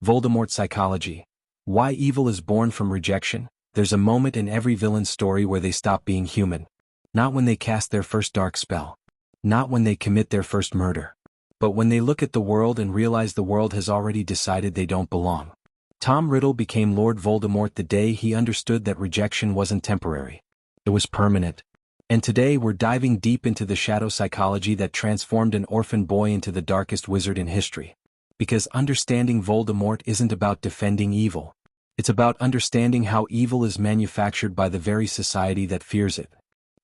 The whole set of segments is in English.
Voldemort psychology. Why evil is born from rejection? There's a moment in every villain's story where they stop being human. Not when they cast their first dark spell. Not when they commit their first murder. But when they look at the world and realize the world has already decided they don't belong. Tom Riddle became Lord Voldemort the day he understood that rejection wasn't temporary. It was permanent. And today we're diving deep into the shadow psychology that transformed an orphan boy into the darkest wizard in history. Because understanding Voldemort isn't about defending evil. It's about understanding how evil is manufactured by the very society that fears it.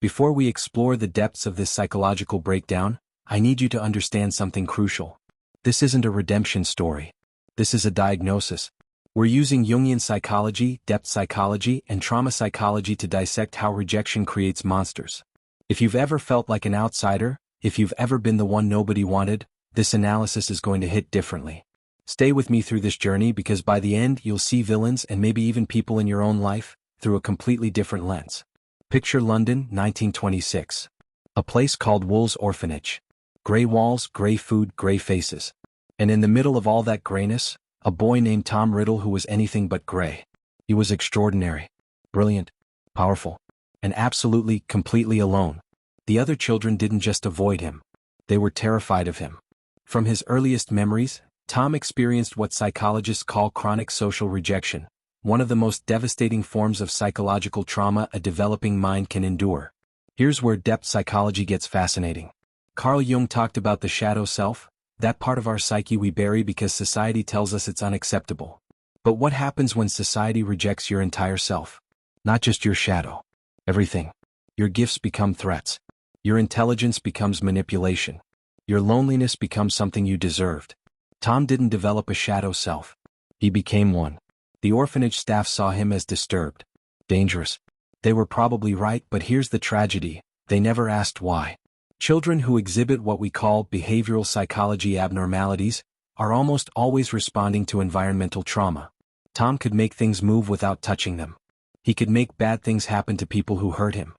Before we explore the depths of this psychological breakdown, I need you to understand something crucial. This isn't a redemption story. This is a diagnosis. We're using Jungian psychology, depth psychology, and trauma psychology to dissect how rejection creates monsters. If you've ever felt like an outsider, if you've ever been the one nobody wanted, this analysis is going to hit differently. Stay with me through this journey because by the end you'll see villains and maybe even people in your own life through a completely different lens. Picture London, 1926. A place called Wool's Orphanage. Gray walls, gray food, gray faces. And in the middle of all that grayness, a boy named Tom Riddle who was anything but gray. He was extraordinary, brilliant, powerful, and absolutely, completely alone. The other children didn't just avoid him. They were terrified of him. From his earliest memories, Tom experienced what psychologists call chronic social rejection, one of the most devastating forms of psychological trauma a developing mind can endure. Here's where depth psychology gets fascinating. Carl Jung talked about the shadow self, that part of our psyche we bury because society tells us it's unacceptable. But what happens when society rejects your entire self? Not just your shadow. Everything. Your gifts become threats. Your intelligence becomes manipulation. Your loneliness becomes something you deserved. Tom didn't develop a shadow self. He became one. The orphanage staff saw him as disturbed. Dangerous. They were probably right, but here's the tragedy. They never asked why. Children who exhibit what we call behavioral psychology abnormalities are almost always responding to environmental trauma. Tom could make things move without touching them. He could make bad things happen to people who hurt him.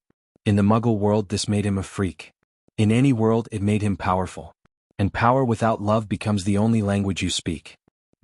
In the Muggle world, this made him a freak. In any world, it made him powerful. And power without love becomes the only language you speak.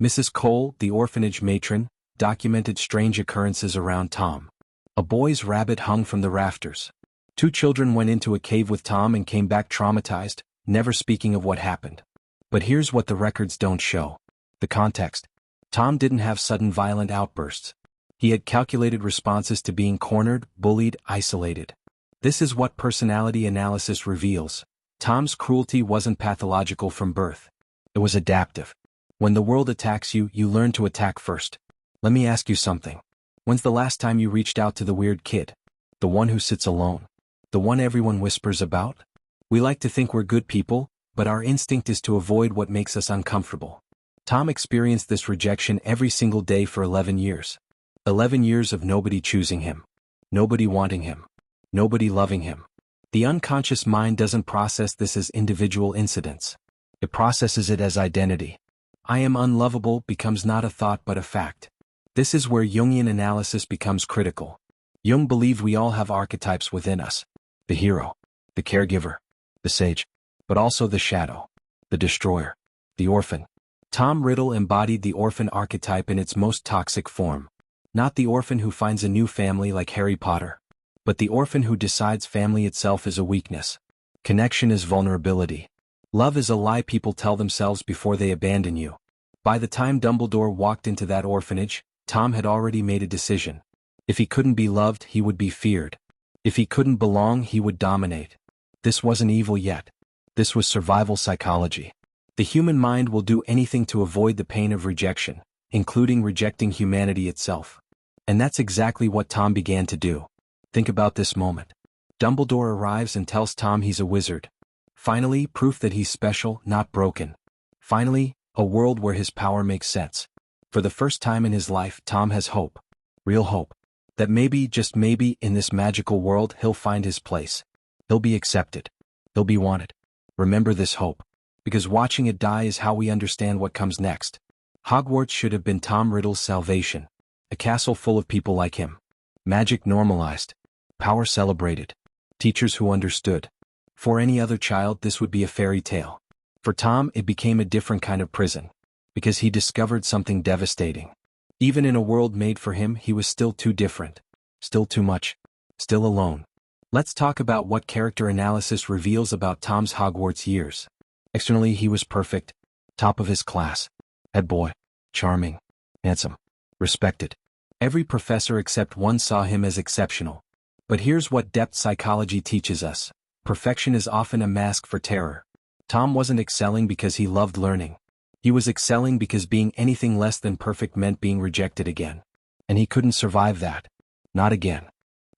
Mrs. Cole, the orphanage matron, documented strange occurrences around Tom. A boy's rabbit hung from the rafters. 2 children went into a cave with Tom and came back traumatized, never speaking of what happened. But here's what the records don't show. The context. Tom didn't have sudden violent outbursts. He had calculated responses to being cornered, bullied, isolated. This is what personality analysis reveals. Tom's cruelty wasn't pathological from birth. It was adaptive. When the world attacks you, you learn to attack first. Let me ask you something. When's the last time you reached out to the weird kid? The one who sits alone? The one everyone whispers about? We like to think we're good people, but our instinct is to avoid what makes us uncomfortable. Tom experienced this rejection every single day for 11 years. 11 years of nobody choosing him. Nobody wanting him. Nobody loving him. The unconscious mind doesn't process this as individual incidents. It processes it as identity. I am unlovable becomes not a thought but a fact. This is where Jungian analysis becomes critical. Jung believed we all have archetypes within us. The hero, the caregiver, the sage, but also the shadow, the destroyer, the orphan. Tom Riddle embodied the orphan archetype in its most toxic form. Not the orphan who finds a new family like Harry Potter, but the orphan who decides family itself is a weakness. Connection is vulnerability. Love is a lie people tell themselves before they abandon you. By the time Dumbledore walked into that orphanage, Tom had already made a decision. If he couldn't be loved, he would be feared. If he couldn't belong, he would dominate. This wasn't evil yet. This was survival psychology. The human mind will do anything to avoid the pain of rejection, including rejecting humanity itself. And that's exactly what Tom began to do. Think about this moment. Dumbledore arrives and tells Tom he's a wizard. Finally, proof that he's special, not broken. Finally, a world where his power makes sense. For the first time in his life, Tom has hope. Real hope. That maybe, just maybe, in this magical world he'll find his place. He'll be accepted. He'll be wanted. Remember this hope. Because watching it die is how we understand what comes next. Hogwarts should have been Tom Riddle's salvation. A castle full of people like him. Magic normalized. Power celebrated. Teachers who understood. For any other child this would be a fairy tale. For Tom it became a different kind of prison. Because he discovered something devastating. Even in a world made for him, he was still too different. Still too much. Still alone. Let's talk about what character analysis reveals about Tom's Hogwarts years. Externally, he was perfect. Top of his class. Head boy. Charming. Handsome. Respected. Every professor except one saw him as exceptional. But here's what depth psychology teaches us. Perfection is often a mask for terror. Tom wasn't excelling because he loved learning. He was excelling because being anything less than perfect meant being rejected again. And he couldn't survive that. Not again.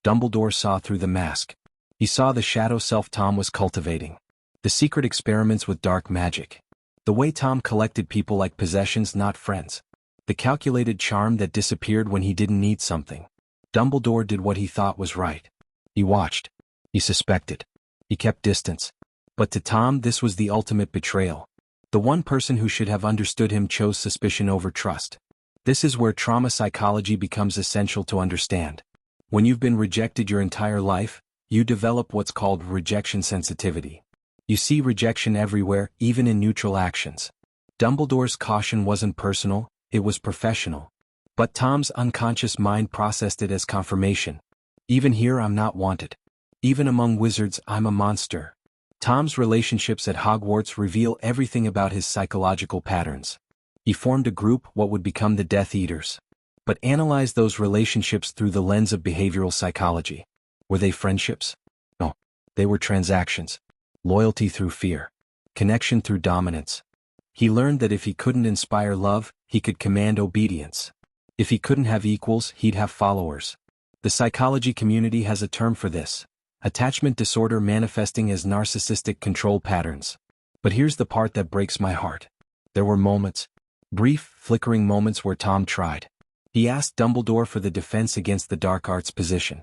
Dumbledore saw through the mask. He saw the shadow self Tom was cultivating. The secret experiments with dark magic. The way Tom collected people like possessions, not friends. The calculated charm that disappeared when he didn't need something. Dumbledore did what he thought was right. He watched. He suspected. He kept distance. But to Tom, this was the ultimate betrayal. The one person who should have understood him chose suspicion over trust. This is where trauma psychology becomes essential to understand. When you've been rejected your entire life, you develop what's called rejection sensitivity. You see rejection everywhere, even in neutral actions. Dumbledore's caution wasn't personal, it was professional. But Tom's unconscious mind processed it as confirmation. Even here I'm not wanted. Even among wizards I'm a monster. Tom's relationships at Hogwarts reveal everything about his psychological patterns. He formed a group, what would become the Death Eaters. But analyze those relationships through the lens of behavioral psychology. Were they friendships? No. They were transactions. Loyalty through fear. Connection through dominance. He learned that if he couldn't inspire love, he could command obedience. If he couldn't have equals, he'd have followers. The psychology community has a term for this. Attachment disorder manifesting as narcissistic control patterns. But here's the part that breaks my heart. There were moments, brief, flickering moments where Tom tried. He asked Dumbledore for the defense against the dark arts position.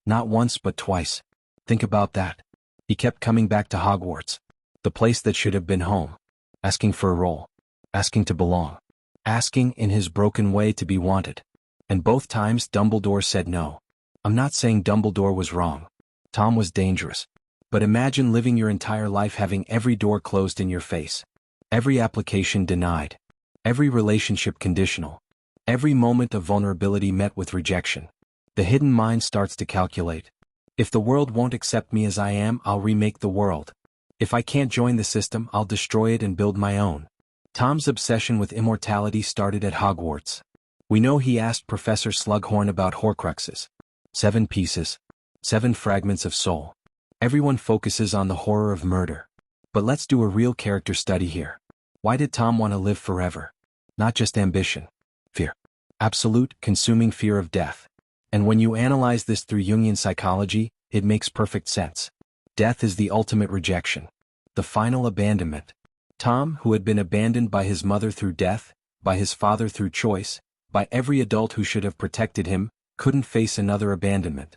Not once but twice. Think about that. He kept coming back to Hogwarts. The place that should have been home. Asking for a role. Asking to belong. Asking in his broken way to be wanted. And both times Dumbledore said no. I'm not saying Dumbledore was wrong. Tom was dangerous. But imagine living your entire life having every door closed in your face. Every application denied. Every relationship conditional. Every moment of vulnerability met with rejection. The hidden mind starts to calculate. If the world won't accept me as I am, I'll remake the world. If I can't join the system, I'll destroy it and build my own. Tom's obsession with immortality started at Hogwarts. We know he asked Professor Slughorn about Horcruxes. 7 pieces. 7 fragments of soul. Everyone focuses on the horror of murder. But let's do a real character study here. Why did Tom want to live forever? Not just ambition. Fear. Absolute, consuming fear of death. And when you analyze this through Jungian psychology, it makes perfect sense. Death is the ultimate rejection. The final abandonment. Tom, who had been abandoned by his mother through death, by his father through choice, by every adult who should have protected him, couldn't face another abandonment.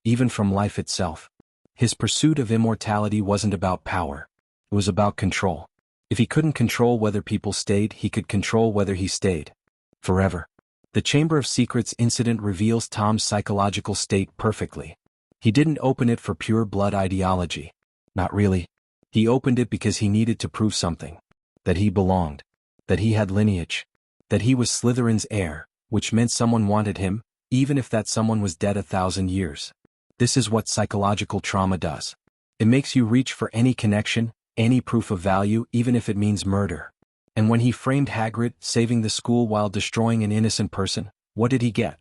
Even from life itself. His pursuit of immortality wasn't about power. It was about control. If he couldn't control whether people stayed, he could control whether he stayed. Forever. The Chamber of Secrets incident reveals Tom's psychological state perfectly. He didn't open it for pure blood ideology. Not really. He opened it because he needed to prove something. That he belonged. That he had lineage. That he was Slytherin's heir, which meant someone wanted him, even if that someone was dead 1,000 years. This is what psychological trauma does. It makes you reach for any connection, any proof of value, even if it means murder. And when he framed Hagrid, saving the school while destroying an innocent person, what did he get?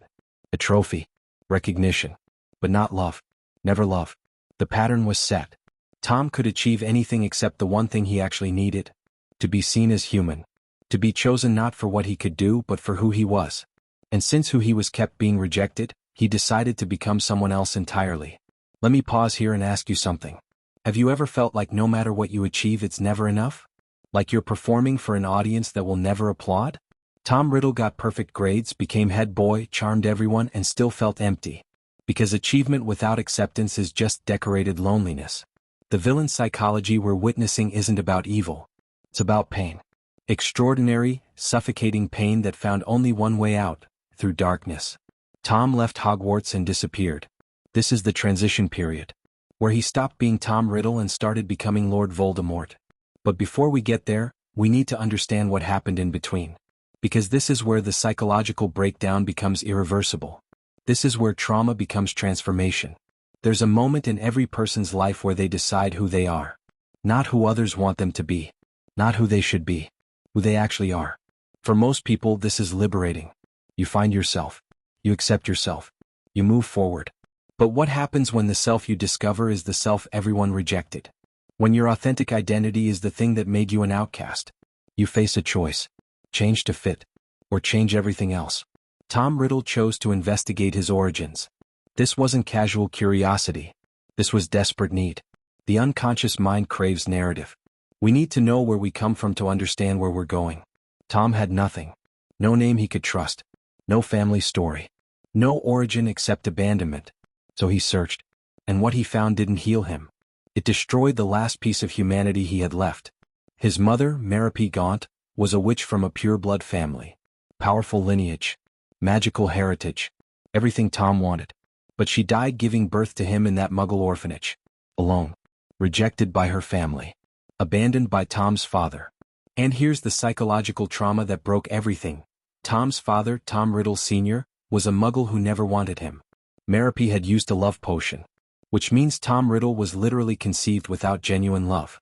A trophy. Recognition. But not love. Never love. The pattern was set. Tom could achieve anything except the one thing he actually needed. To be seen as human. To be chosen not for what he could do but for who he was. And since who he was kept being rejected, he decided to become someone else entirely. Let me pause here and ask you something. Have you ever felt like no matter what you achieve it's never enough? Like you're performing for an audience that will never applaud? Tom Riddle got perfect grades, became head boy, charmed everyone, and still felt empty. Because achievement without acceptance is just decorated loneliness. The villain psychology we're witnessing isn't about evil. It's about pain. Extraordinary, suffocating pain that found only one way out, through darkness. Tom left Hogwarts and disappeared. This is the transition period. Where he stopped being Tom Riddle and started becoming Lord Voldemort. But before we get there, we need to understand what happened in between. Because this is where the psychological breakdown becomes irreversible. This is where trauma becomes transformation. There's a moment in every person's life where they decide who they are. Not who others want them to be. Not who they should be. Who they actually are. For most people, this is liberating. You find yourself. You accept yourself. You move forward. But what happens when the self you discover is the self everyone rejected? When your authentic identity is the thing that made you an outcast? You face a choice. Change to fit. Or change everything else. Tom Riddle chose to investigate his origins. This wasn't casual curiosity. This was desperate need. The unconscious mind craves narrative. We need to know where we come from to understand where we're going. Tom had nothing. No name he could trust. No family story. No origin except abandonment. So he searched. And what he found didn't heal him. It destroyed the last piece of humanity he had left. His mother, Marapi Gaunt, was a witch from a pure-blood family. Powerful lineage. Magical heritage. Everything Tom wanted. But she died giving birth to him in that Muggle orphanage. Alone. Rejected by her family. Abandoned by Tom's father. And here's the psychological trauma that broke everything. Tom's father, Tom Riddle Sr., was a Muggle who never wanted him. Marapi had used a love potion. Which means Tom Riddle was literally conceived without genuine love.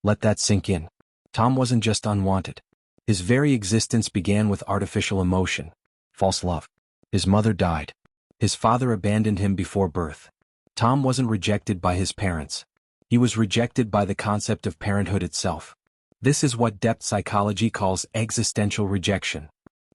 Let that sink in. Tom wasn't just unwanted. His very existence began with artificial emotion. False love. His mother died. His father abandoned him before birth. Tom wasn't rejected by his parents. He was rejected by the concept of parenthood itself. This is what depth psychology calls existential rejection.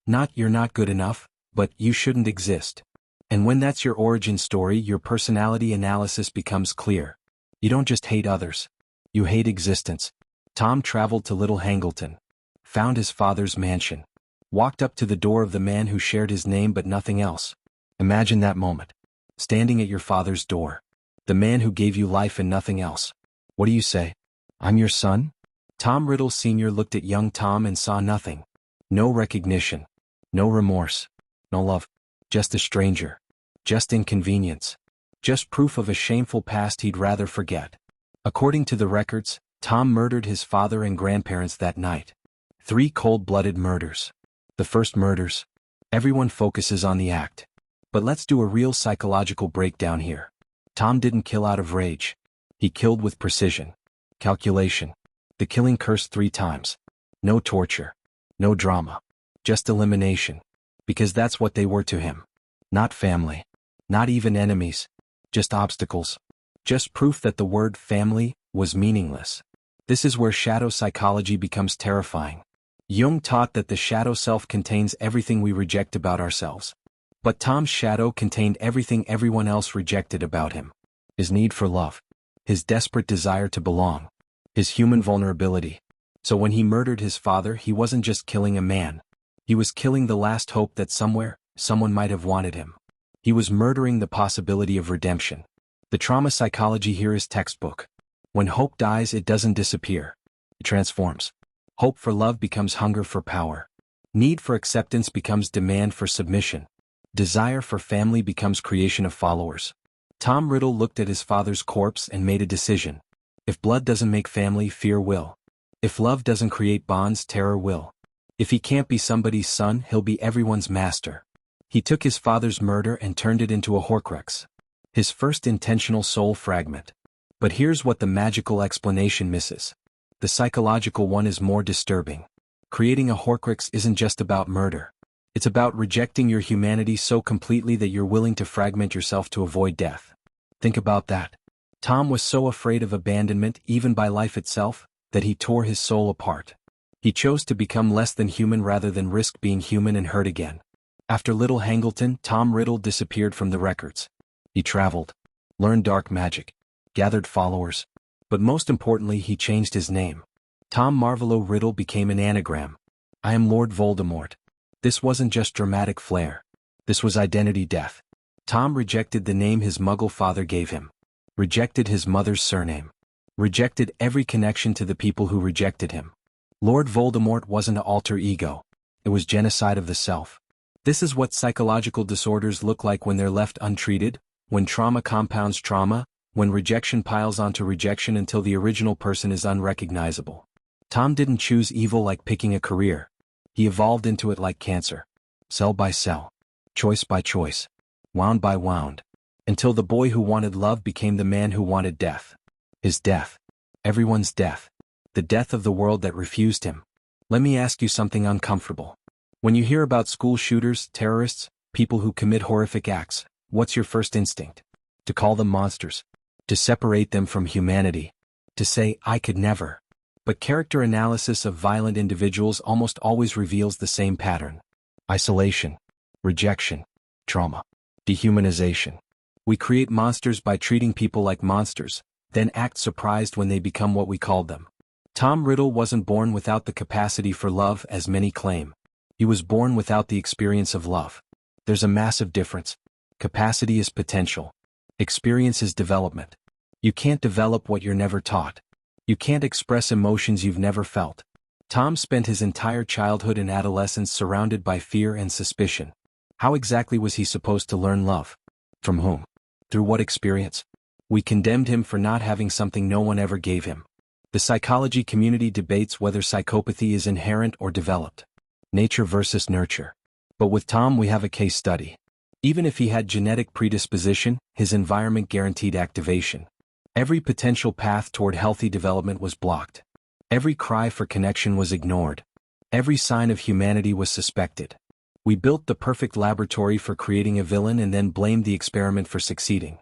Not you're not good enough, but you shouldn't exist. And when that's your origin story, your personality analysis becomes clear. You don't just hate others. You hate existence. Tom traveled to Little Hangleton. Found his father's mansion. Walked up to the door of the man who shared his name but nothing else. Imagine that moment. Standing at your father's door. The man who gave you life and nothing else. What do you say? I'm your son? Tom Riddle Sr. looked at young Tom and saw nothing. No recognition. No remorse. No love. Just a stranger. Just inconvenience. Just proof of a shameful past he'd rather forget. According to the records, Tom murdered his father and grandparents that night. 3 cold-blooded murders. The first murders. Everyone focuses on the act. But let's do a real psychological breakdown here. Tom didn't kill out of rage. He killed with precision. Calculation. The killing cursed 3 times. No torture. No drama. Just elimination. Because that's what they were to him. Not family. Not even enemies. Just obstacles. Just proof that the word family was meaningless. This is where shadow psychology becomes terrifying. Jung taught that the shadow self contains everything we reject about ourselves. But Tom's shadow contained everything everyone else rejected about him. His need for love. His desperate desire to belong. His human vulnerability. So when he murdered his father, he wasn't just killing a man. He was killing the last hope that somewhere, someone might have wanted him. He was murdering the possibility of redemption. The trauma psychology here is textbook. When hope dies, it doesn't disappear. It transforms. Hope for love becomes hunger for power. Need for acceptance becomes demand for submission. Desire for family becomes creation of followers. Tom Riddle looked at his father's corpse and made a decision. If blood doesn't make family, fear will. If love doesn't create bonds, terror will. If he can't be somebody's son, he'll be everyone's master. He took his father's murder and turned it into a Horcrux. His first intentional soul fragment. But here's what the magical explanation misses. The psychological one is more disturbing. Creating a Horcrux isn't just about murder. It's about rejecting your humanity so completely that you're willing to fragment yourself to avoid death. Think about that. Tom was so afraid of abandonment, even by life itself, that he tore his soul apart. He chose to become less than human rather than risk being human and hurt again. After Little Hangleton, Tom Riddle disappeared from the records. He traveled, learned dark magic, gathered followers, but most importantly he changed his name. Tom Marvolo Riddle became an anagram. I am Lord Voldemort. This wasn't just dramatic flair. This was identity death. Tom rejected the name his Muggle father gave him. Rejected his mother's surname. Rejected every connection to the people who rejected him. Lord Voldemort wasn't an alter ego. It was genocide of the self. This is what psychological disorders look like when they're left untreated, when trauma compounds trauma, when rejection piles onto rejection until the original person is unrecognizable. Tom didn't choose evil like picking a career. He evolved into it like cancer. Cell by cell. Choice by choice. Wound by wound. Until the boy who wanted love became the man who wanted death. His death. Everyone's death. The death of the world that refused him. Let me ask you something uncomfortable. When you hear about school shooters, terrorists, people who commit horrific acts, what's your first instinct? To call them monsters. To separate them from humanity. To say, I could never. But character analysis of violent individuals almost always reveals the same pattern. Isolation. Rejection. Trauma. Dehumanization. We create monsters by treating people like monsters, then act surprised when they become what we called them. Tom Riddle wasn't born without the capacity for love as many claim. He was born without the experience of love. There's a massive difference. Capacity is potential. Experience is development. You can't develop what you're never taught. You can't express emotions you've never felt. Tom spent his entire childhood and adolescence surrounded by fear and suspicion. How exactly was he supposed to learn love? From whom? Through what experience? We condemned him for not having something no one ever gave him. The psychology community debates whether psychopathy is inherent or developed. Nature versus nurture. But with Tom we have a case study. Even if he had genetic predisposition, his environment guaranteed activation. Every potential path toward healthy development was blocked. Every cry for connection was ignored. Every sign of humanity was suspected. We built the perfect laboratory for creating a villain and then blamed the experiment for succeeding.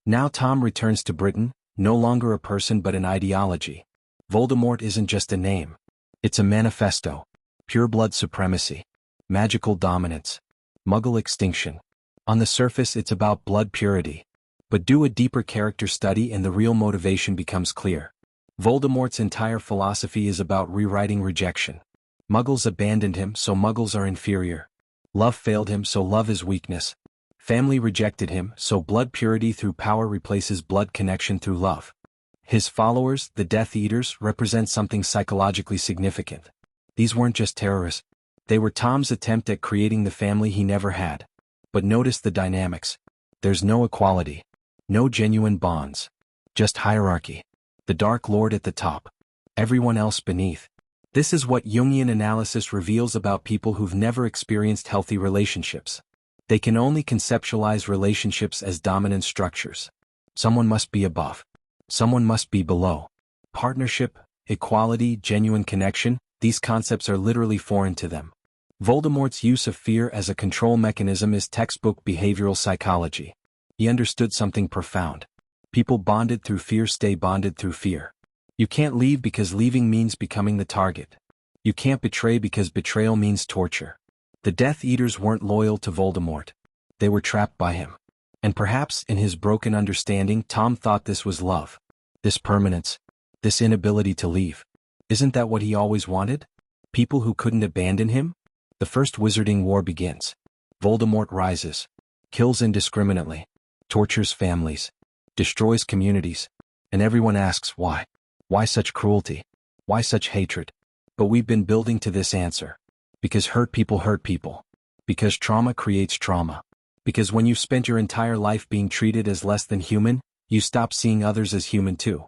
Now Tom returns to Britain, no longer a person but an ideology. Voldemort isn't just a name. It's a manifesto. Pureblood supremacy. Magical dominance. Muggle extinction. On the surface it's about blood purity. But do a deeper character study and the real motivation becomes clear. Voldemort's entire philosophy is about rewriting rejection. Muggles abandoned him, so Muggles are inferior. Love failed him, so love is weakness. Family rejected him, so blood purity through power replaces blood connection through love. His followers, the Death Eaters, represent something psychologically significant. These weren't just terrorists. They were Tom's attempt at creating the family he never had. But notice the dynamics. There's no equality. No genuine bonds. Just hierarchy. The Dark Lord at the top. Everyone else beneath. This is what Jungian analysis reveals about people who've never experienced healthy relationships. They can only conceptualize relationships as dominant structures. Someone must be above. Someone must be below. Partnership, equality, genuine connection, these concepts are literally foreign to them. Voldemort's use of fear as a control mechanism is textbook behavioral psychology. He understood something profound. People bonded through fear stay bonded through fear. You can't leave because leaving means becoming the target. You can't betray because betrayal means torture. The Death Eaters weren't loyal to Voldemort. They were trapped by him. And perhaps, in his broken understanding, Tom thought this was love. This permanence. This inability to leave. Isn't that what he always wanted? People who couldn't abandon him? The First Wizarding War begins. Voldemort rises. Kills indiscriminately. Tortures families. Destroys communities. And everyone asks why. Why such cruelty? Why such hatred? But we've been building to this answer. Because hurt people hurt people. Because trauma creates trauma. Because when you've spent your entire life being treated as less than human, you stop seeing others as human too.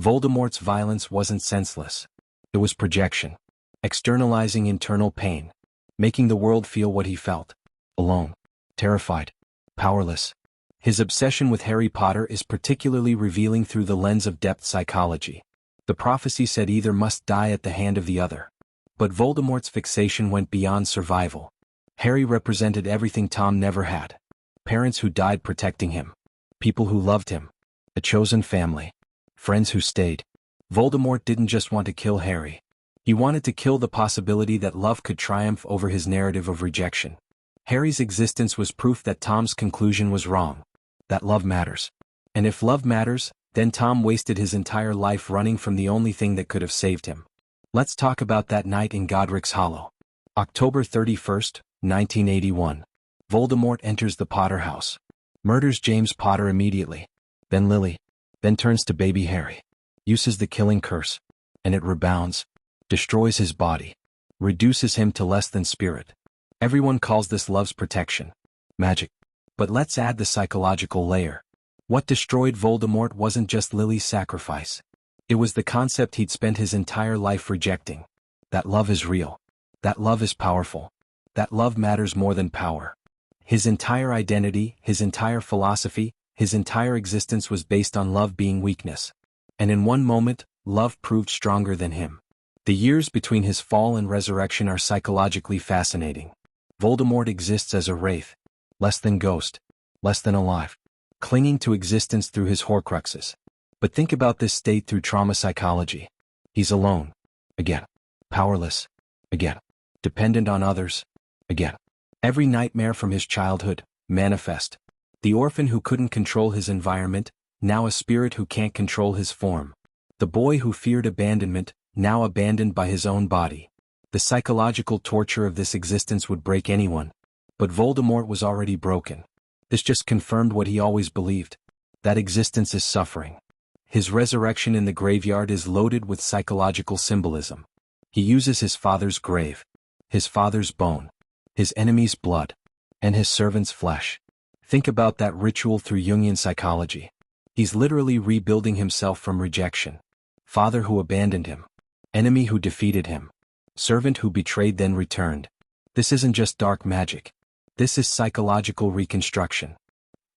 Voldemort's violence wasn't senseless. It was projection. Externalizing internal pain. Making the world feel what he felt. Alone. Terrified. Powerless. His obsession with Harry Potter is particularly revealing through the lens of depth psychology. The prophecy said either must die at the hand of the other. But Voldemort's fixation went beyond survival. Harry represented everything Tom never had. Parents who died protecting him. People who loved him. A chosen family. Friends who stayed. Voldemort didn't just want to kill Harry. He wanted to kill the possibility that love could triumph over his narrative of rejection. Harry's existence was proof that Tom's conclusion was wrong. That love matters. And if love matters, then Tom wasted his entire life running from the only thing that could have saved him. Let's talk about that night in Godric's Hollow. October 31st, 1981. Voldemort enters the Potter house. Murders James Potter immediately. Then Lily. Then turns to baby Harry. Uses the killing curse. And it rebounds. Destroys his body. Reduces him to less than spirit. Everyone calls this love's protection. Magic. But let's add the psychological layer. What destroyed Voldemort wasn't just Lily's sacrifice. It was the concept he'd spent his entire life rejecting. That love is real. That love is powerful. That love matters more than power. His entire identity, his entire philosophy, his entire existence was based on love being weakness. And in one moment, love proved stronger than him. The years between his fall and resurrection are psychologically fascinating. Voldemort exists as a wraith, less than ghost, less than alive, clinging to existence through his Horcruxes. But think about this state through trauma psychology. He's alone, again. Powerless, again. Dependent on others, again. Every nightmare from his childhood, manifest. The orphan who couldn't control his environment, now a spirit who can't control his form. The boy who feared abandonment, now abandoned by his own body. The psychological torture of this existence would break anyone. But Voldemort was already broken. This just confirmed what he always believed. That existence is suffering. His resurrection in the graveyard is loaded with psychological symbolism. He uses his father's grave, his father's bone, his enemy's blood, and his servant's flesh. Think about that ritual through Jungian psychology. He's literally rebuilding himself from rejection. Father who abandoned him. Enemy who defeated him. Servant who betrayed then returned. This isn't just dark magic. This is psychological reconstruction.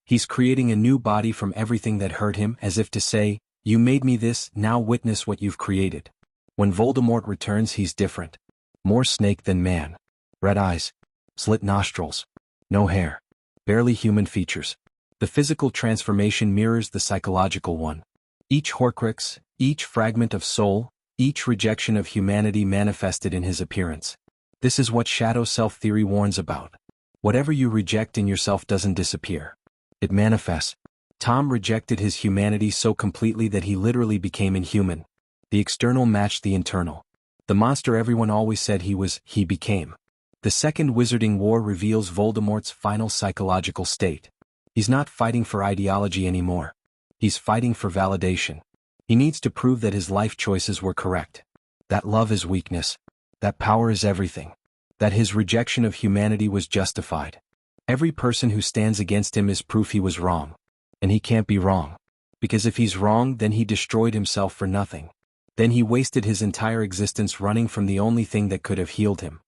He's creating a new body from everything that hurt him, as if to say, you made me this, now witness what you've created. When Voldemort returns, he's different. More snake than man. Red eyes. Slit nostrils. No hair. Barely human features. The physical transformation mirrors the psychological one. Each Horcrux, each fragment of soul, each rejection of humanity manifested in his appearance. This is what shadow self-theory warns about. Whatever you reject in yourself doesn't disappear. It manifests. Tom rejected his humanity so completely that he literally became inhuman. The external matched the internal. The monster everyone always said he became. The Second Wizarding War reveals Voldemort's final psychological state. He's not fighting for ideology anymore. He's fighting for validation. He needs to prove that his life choices were correct. That love is weakness. That power is everything. That his rejection of humanity was justified. Every person who stands against him is proof he was wrong. And he can't be wrong. Because if he's wrong, then he destroyed himself for nothing. Then he wasted his entire existence running from the only thing that could have healed him.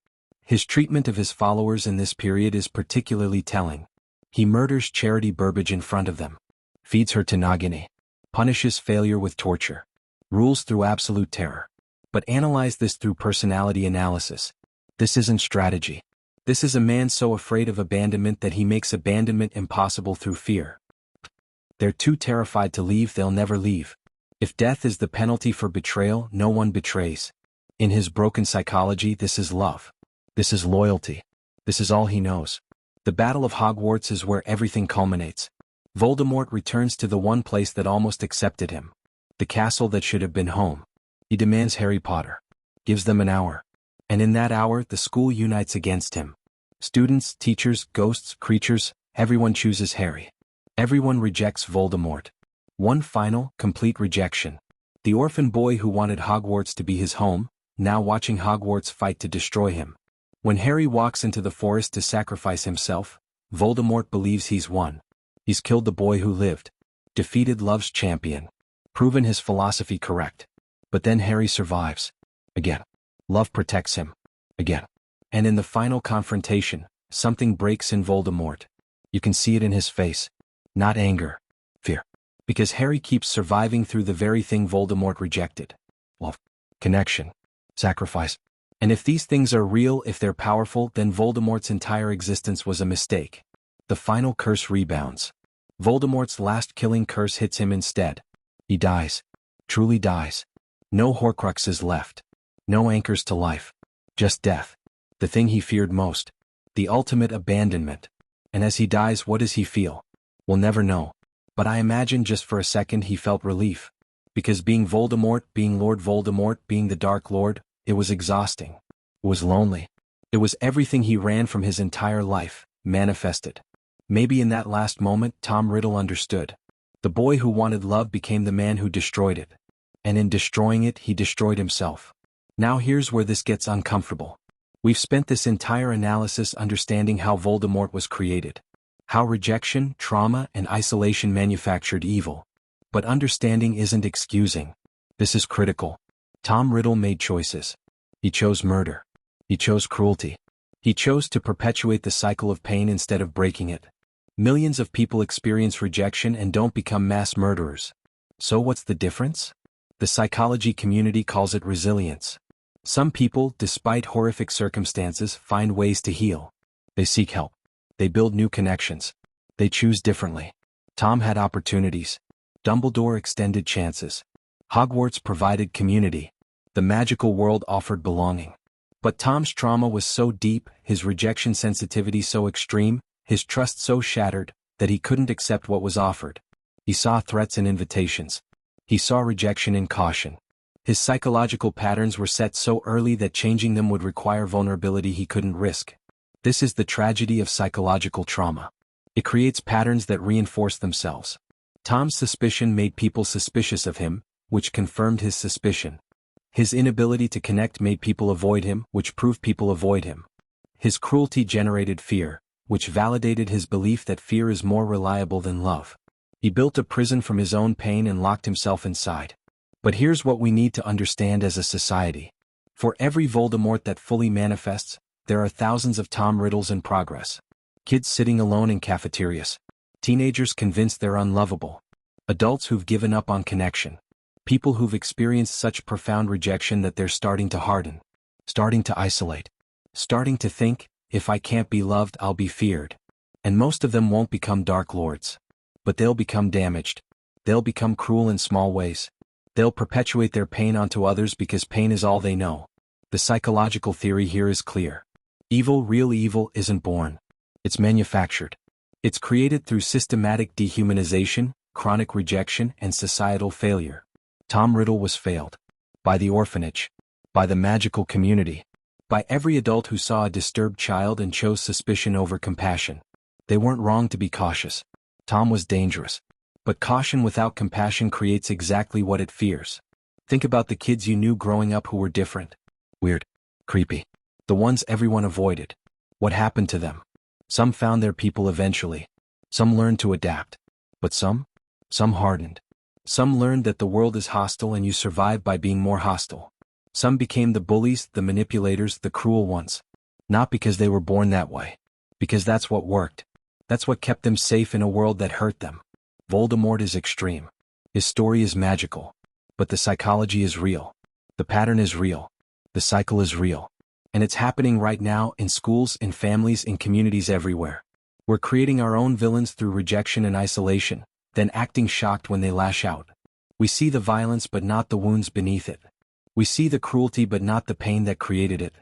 His treatment of his followers in this period is particularly telling. He murders Charity Burbage in front of them. Feeds her to Nagini. Punishes failure with torture. Rules through absolute terror. But analyze this through personality analysis. This isn't strategy. This is a man so afraid of abandonment that he makes abandonment impossible through fear. They're too terrified to leave, they'll never leave. If death is the penalty for betrayal, no one betrays. In his broken psychology, this is love. This is loyalty. This is all he knows. The Battle of Hogwarts is where everything culminates. Voldemort returns to the one place that almost accepted him. The castle that should have been home. He demands Harry Potter. Gives them an hour. And in that hour, the school unites against him. Students, teachers, ghosts, creatures, everyone chooses Harry. Everyone rejects Voldemort. One final, complete rejection. The orphan boy who wanted Hogwarts to be his home, now watching Hogwarts fight to destroy him. When Harry walks into the forest to sacrifice himself, Voldemort believes he's won. He's killed the boy who lived. Defeated love's champion. Proven his philosophy correct. But then Harry survives. Again. Love protects him. Again. And in the final confrontation, something breaks in Voldemort. You can see it in his face. Not anger. Fear. Because Harry keeps surviving through the very thing Voldemort rejected. Love. Connection. Sacrifice. And if these things are real, if they're powerful, then Voldemort's entire existence was a mistake. The final curse rebounds. Voldemort's last killing curse hits him instead. He dies. Truly dies. No Horcruxes left. No anchors to life. Just death. The thing he feared most. The ultimate abandonment. And as he dies, what does he feel? We'll never know. But I imagine just for a second he felt relief. Because being Voldemort, being Lord Voldemort, being the Dark Lord, it was exhausting. It was lonely. It was everything he ran from his entire life, manifested. Maybe in that last moment, Tom Riddle understood. The boy who wanted love became the man who destroyed it. And in destroying it, he destroyed himself. Now here's where this gets uncomfortable. We've spent this entire analysis understanding how Voldemort was created. How rejection, trauma, and isolation manufactured evil. But understanding isn't excusing. This is critical. Tom Riddle made choices. He chose murder. He chose cruelty. He chose to perpetuate the cycle of pain instead of breaking it. Millions of people experience rejection and don't become mass murderers. So what's the difference? The psychology community calls it resilience. Some people, despite horrific circumstances, find ways to heal. They seek help. They build new connections. They choose differently. Tom had opportunities. Dumbledore extended chances. Hogwarts provided community. The magical world offered belonging. But Tom's trauma was so deep, his rejection sensitivity so extreme, his trust so shattered, that he couldn't accept what was offered. He saw threats in invitations. He saw rejection in caution. His psychological patterns were set so early that changing them would require vulnerability he couldn't risk. This is the tragedy of psychological trauma. It creates patterns that reinforce themselves. Tom's suspicion made people suspicious of him, which confirmed his suspicion. His inability to connect made people avoid him, which proved people avoid him. His cruelty generated fear, which validated his belief that fear is more reliable than love. He built a prison from his own pain and locked himself inside. But here's what we need to understand as a society. For every Voldemort that fully manifests, there are thousands of Tom Riddles in progress. Kids sitting alone in cafeterias. Teenagers convinced they're unlovable. Adults who've given up on connection. People who've experienced such profound rejection that they're starting to harden. Starting to isolate. Starting to think, if I can't be loved, I'll be feared. And most of them won't become Dark Lords. But they'll become damaged. They'll become cruel in small ways. They'll perpetuate their pain onto others because pain is all they know. The psychological theory here is clear. Evil, real evil, isn't born. It's manufactured. It's created through systematic dehumanization, chronic rejection, and societal failure. Tom Riddle was failed. By the orphanage. By the magical community. By every adult who saw a disturbed child and chose suspicion over compassion. They weren't wrong to be cautious. Tom was dangerous. But caution without compassion creates exactly what it fears. Think about the kids you knew growing up who were different. Weird. Creepy. The ones everyone avoided. What happened to them? Some found their people eventually. Some learned to adapt. But some hardened. Some learned that the world is hostile and you survive by being more hostile. Some became the bullies, the manipulators, the cruel ones. Not because they were born that way. Because that's what worked. That's what kept them safe in a world that hurt them. Voldemort is extreme. His story is magical. But the psychology is real. The pattern is real. The cycle is real. And it's happening right now in schools, in families, in communities everywhere. We're creating our own villains through rejection and isolation, then acting shocked when they lash out. We see the violence but not the wounds beneath it. We see the cruelty but not the pain that created it.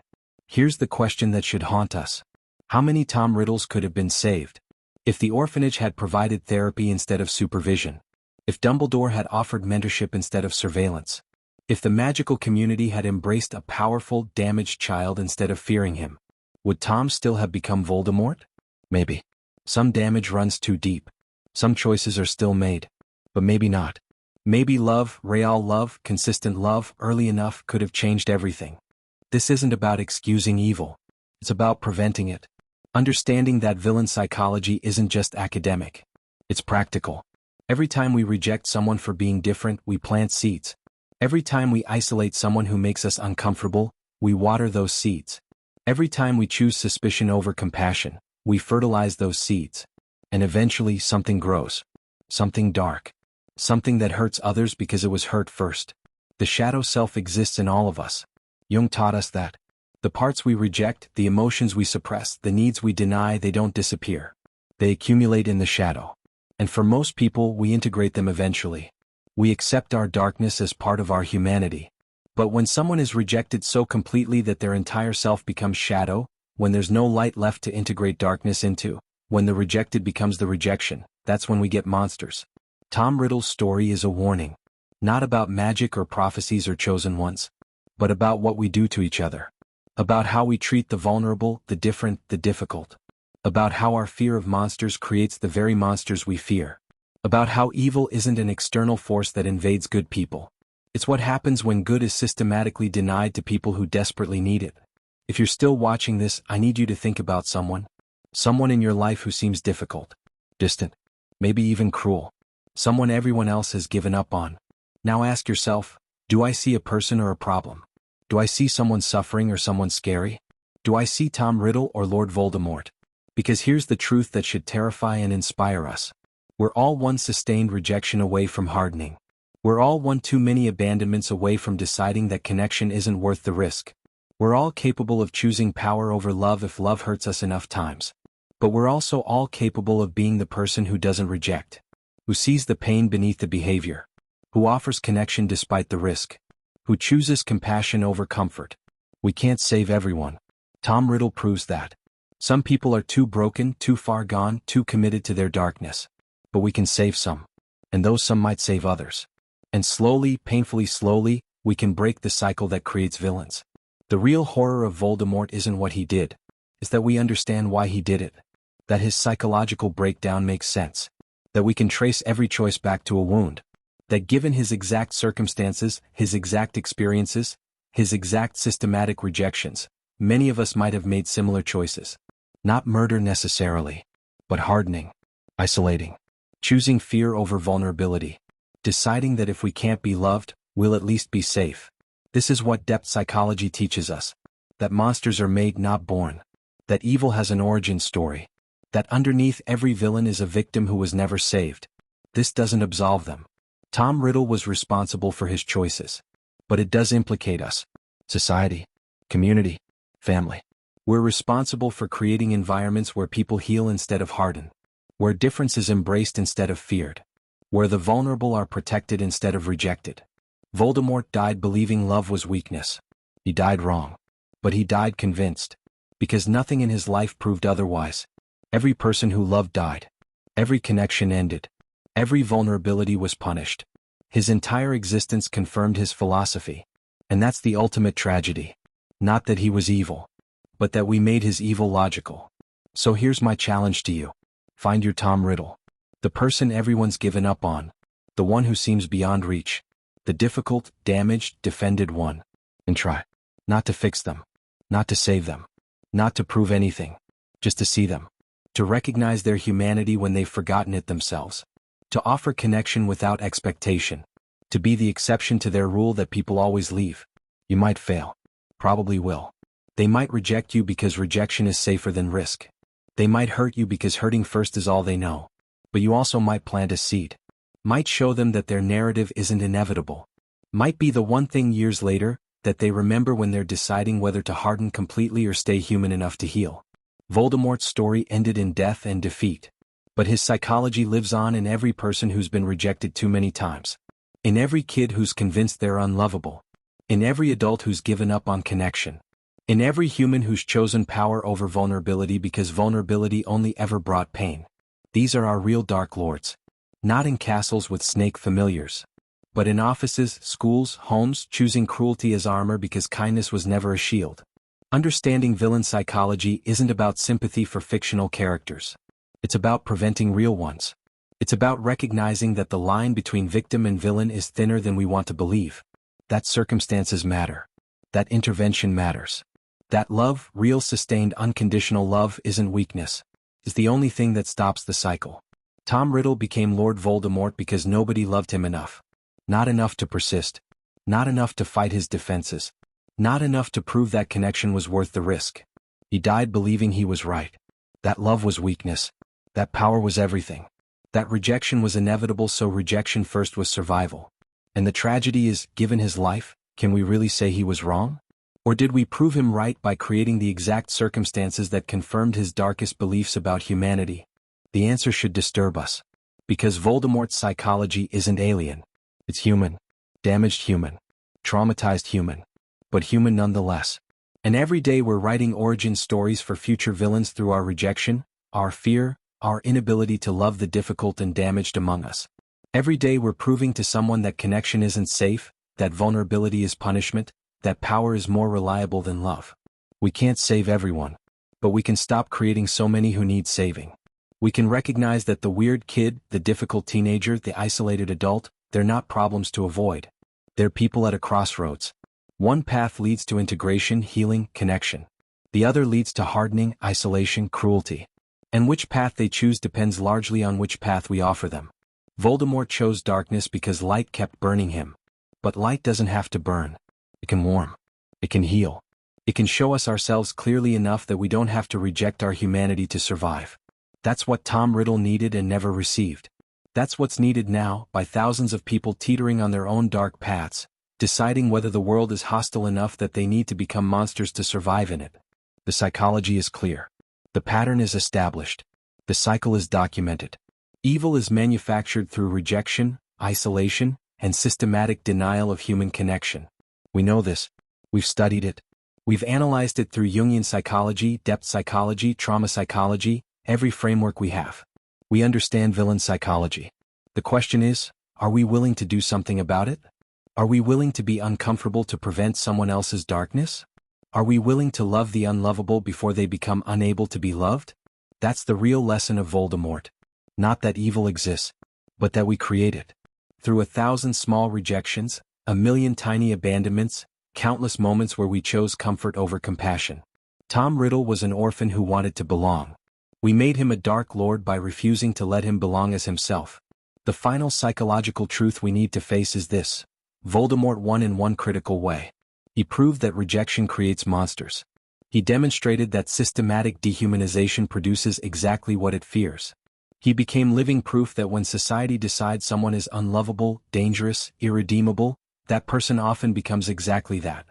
Here's the question that should haunt us. How many Tom Riddles could have been saved? If the orphanage had provided therapy instead of supervision. If Dumbledore had offered mentorship instead of surveillance. If the magical community had embraced a powerful, damaged child instead of fearing him. Would Tom still have become Voldemort? Maybe. Some damage runs too deep. Some choices are still made. But maybe not. Maybe love, real love, consistent love, early enough could have changed everything. This isn't about excusing evil. It's about preventing it. Understanding that villain psychology isn't just academic. It's practical. Every time we reject someone for being different, we plant seeds. Every time we isolate someone who makes us uncomfortable, we water those seeds. Every time we choose suspicion over compassion, we fertilize those seeds. And eventually something grows. Something dark. Something that hurts others because it was hurt first. The shadow self exists in all of us. Jung taught us that. The parts we reject, the emotions we suppress, the needs we deny, they don't disappear. They accumulate in the shadow. And for most people, we integrate them eventually. We accept our darkness as part of our humanity. But when someone is rejected so completely that their entire self becomes shadow, when there's no light left to integrate darkness into, when the rejected becomes the rejection, that's when we get monsters. Tom Riddle's story is a warning. Not about magic or prophecies or chosen ones. But about what we do to each other. About how we treat the vulnerable, the different, the difficult. About how our fear of monsters creates the very monsters we fear. About how evil isn't an external force that invades good people. It's what happens when good is systematically denied to people who desperately need it. If you're still watching this, I need you to think about someone. Someone in your life who seems difficult, distant, maybe even cruel. Someone everyone else has given up on. Now ask yourself, do I see a person or a problem? Do I see someone suffering or someone scary? Do I see Tom Riddle or Lord Voldemort? Because here's the truth that should terrify and inspire us. We're all one sustained rejection away from hardening. We're all one too many abandonments away from deciding that connection isn't worth the risk. We're all capable of choosing power over love if love hurts us enough times. But we're also all capable of being the person who doesn't reject, who sees the pain beneath the behavior, who offers connection despite the risk, who chooses compassion over comfort. We can't save everyone. Tom Riddle proves that. Some people are too broken, too far gone, too committed to their darkness. But we can save some. And those some might save others. And slowly, painfully slowly, we can break the cycle that creates villains. The real horror of Voldemort isn't what he did. It's that we understand why he did it. That his psychological breakdown makes sense. That we can trace every choice back to a wound. That given his exact circumstances, his exact experiences, his exact systematic rejections, many of us might have made similar choices. Not murder necessarily, but hardening, isolating, choosing fear over vulnerability, deciding that if we can't be loved, we'll at least be safe. This is what depth psychology teaches us. That monsters are made, not born. That evil has an origin story. That underneath every villain is a victim who was never saved. This doesn't absolve them. Tom Riddle was responsible for his choices. But it does implicate us. Society, community, family. We're responsible for creating environments where people heal instead of harden. Where difference is embraced instead of feared. Where the vulnerable are protected instead of rejected. Voldemort died believing love was weakness. He died wrong. But he died convinced. Because nothing in his life proved otherwise. Every person who loved died. Every connection ended. Every vulnerability was punished. His entire existence confirmed his philosophy. And that's the ultimate tragedy. Not that he was evil, but that we made his evil logical. So here's my challenge to you. Find your Tom Riddle. The person everyone's given up on. The one who seems beyond reach. The difficult, damaged, defended one. And try. Not to fix them. Not to save them. Not to prove anything. Just to see them. To recognize their humanity when they've forgotten it themselves. To offer connection without expectation. To be the exception to their rule that people always leave. You might fail. Probably will. They might reject you because rejection is safer than risk. They might hurt you because hurting first is all they know. But you also might plant a seed. Might show them that their narrative isn't inevitable. Might be the one thing years later that they remember when they're deciding whether to harden completely or stay human enough to heal. Voldemort's story ended in death and defeat. But his psychology lives on in every person who's been rejected too many times. In every kid who's convinced they're unlovable. In every adult who's given up on connection. In every human who's chosen power over vulnerability because vulnerability only ever brought pain. These are our real Dark Lords. Not in castles with snake familiars. But in offices, schools, homes, choosing cruelty as armor because kindness was never a shield. Understanding villain psychology isn't about sympathy for fictional characters. It's about preventing real ones. It's about recognizing that the line between victim and villain is thinner than we want to believe. That circumstances matter. That intervention matters. That love, real sustained unconditional love, isn't weakness. It's the only thing that stops the cycle. Tom Riddle became Lord Voldemort because nobody loved him enough. Not enough to persist. Not enough to fight his defenses. Not enough to prove that connection was worth the risk. He died believing he was right. That love was weakness. That power was everything. That rejection was inevitable, so rejection first was survival. And the tragedy is, given his life, can we really say he was wrong? Or did we prove him right by creating the exact circumstances that confirmed his darkest beliefs about humanity? The answer should disturb us. Because Voldemort's psychology isn't alien. It's human. Damaged human. Traumatized human. But human nonetheless. And every day we're writing origin stories for future villains through our rejection, our fear, our inability to love the difficult and damaged among us. Every day we're proving to someone that connection isn't safe, that vulnerability is punishment, that power is more reliable than love. We can't save everyone. But we can stop creating so many who need saving. We can recognize that the weird kid, the difficult teenager, the isolated adult, they're not problems to avoid. They're people at a crossroads. One path leads to integration, healing, connection. The other leads to hardening, isolation, cruelty. And which path they choose depends largely on which path we offer them. Voldemort chose darkness because light kept burning him. But light doesn't have to burn. It can warm. It can heal. It can show us ourselves clearly enough that we don't have to reject our humanity to survive. That's what Tom Riddle needed and never received. That's what's needed now, by thousands of people teetering on their own dark paths, deciding whether the world is hostile enough that they need to become monsters to survive in it. The psychology is clear. The pattern is established. The cycle is documented. Evil is manufactured through rejection, isolation, and systematic denial of human connection. We know this. We've studied it. We've analyzed it through Jungian psychology, depth psychology, trauma psychology, every framework we have. We understand villain psychology. The question is, are we willing to do something about it? Are we willing to be uncomfortable to prevent someone else's darkness? Are we willing to love the unlovable before they become unable to be loved? That's the real lesson of Voldemort. Not that evil exists, but that we create it. Through 1,000 small rejections, 1,000,000 tiny abandonments, countless moments where we chose comfort over compassion. Tom Riddle was an orphan who wanted to belong. We made him a Dark Lord by refusing to let him belong as himself. The final psychological truth we need to face is this: Voldemort won in one critical way. He proved that rejection creates monsters. He demonstrated that systematic dehumanization produces exactly what it fears. He became living proof that when society decides someone is unlovable, dangerous, irredeemable, that person often becomes exactly that.